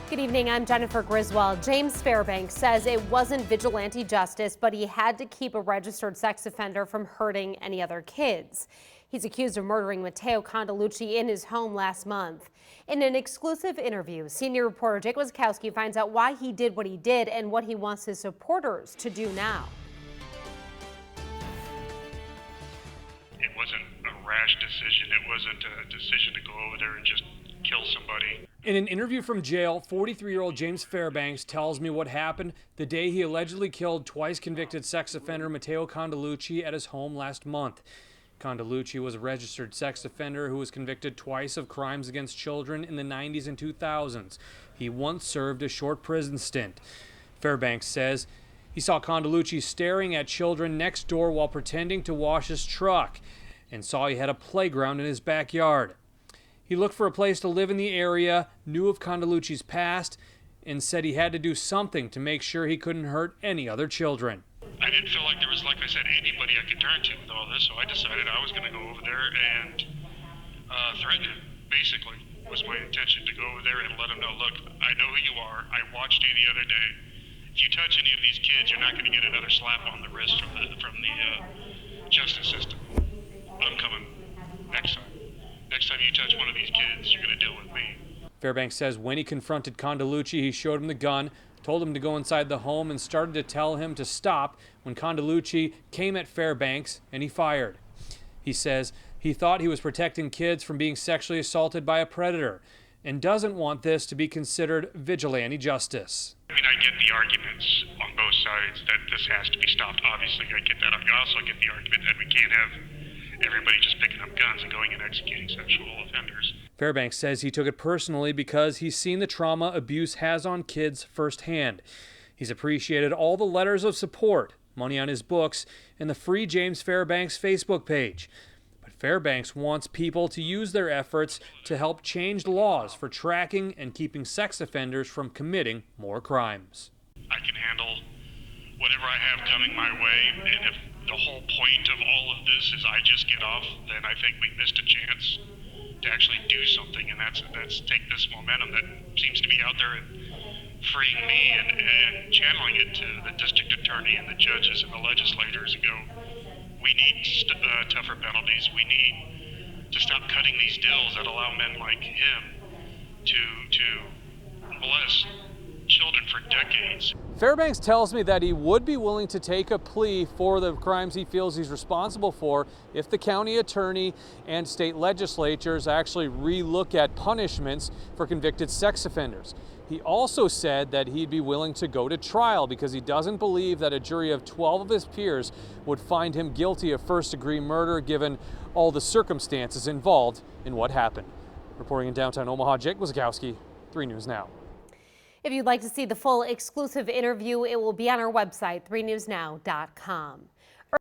Good evening, I'm Jennifer Griswold. James Fairbanks says it wasn't vigilante justice, but he had to keep a registered sex offender from hurting any other kids. He's accused of murdering Matteo Condalucci in his home last month. In an exclusive interview, senior reporter Jake Wazikowski finds out why he did what he did and what he wants his supporters to do now. It wasn't a rash decision. It wasn't a decision to go over there and just kill somebody. In an interview from jail, 43-year-old James Fairbanks tells me what happened the day he allegedly killed twice convicted sex offender Matteo Condalucci at his home last month. Condalucci was a registered sex offender who was convicted twice of crimes against children in the 90s and 2000s. He once served a short prison stint. Fairbanks says he saw Condalucci staring at children next door while pretending to wash his truck and saw he had a playground in his backyard. He looked for a place to live in the area, knew of Condalucci's past, and said he had to do something to make sure he couldn't hurt any other children. I didn't feel like there was, like I said, anybody I could turn to with all this, so I decided I was going to go over there and threaten him, basically, was my intention, to go over there and let him know, look, I know who you are. I watched you the other day. If you touch any of these kids, you're not going to get another slap on the wrist from the justice system. I'm coming next time. Next time you touch one of these kids, you're going to deal with me. Fairbanks says when he confronted Condalucci, he showed him the gun, told him to go inside the home, and started to tell him to stop when Condalucci came at Fairbanks and he fired. He says he thought he was protecting kids from being sexually assaulted by a predator and doesn't want this to be considered vigilante justice. I mean, I get the arguments on both sides that this has to be stopped. Obviously, I get that. I also get the argument that we can't have everybody just picking up guns and going and executing sexual offenders. Fairbanks says he took it personally because he's seen the trauma abuse has on kids firsthand. He's appreciated all the letters of support, money on his books, and the free James Fairbanks Facebook page. But Fairbanks wants people to use their efforts to help change laws for tracking and keeping sex offenders from committing more crimes. I can handle whatever I have coming my way, and if the whole point of all of this is I just get off, then I think we missed a chance to actually do something, and that's take this momentum that seems to be out there and freeing me and channeling it to the district attorney and the judges and the legislators and go, we need tougher penalties. We need to stop cutting these deals that allow men like him to molest children for decades. Fairbanks tells me that he would be willing to take a plea for the crimes he feels he's responsible for if the county attorney and state legislatures actually re-look at punishments for convicted sex offenders. He also said that he'd be willing to go to trial because he doesn't believe that a jury of 12 of his peers would find him guilty of first-degree murder given all the circumstances involved in what happened. Reporting in downtown Omaha, Jake Wazikowski, 3 News Now. If you'd like to see the full exclusive interview, it will be on our website, 3newsnow.com.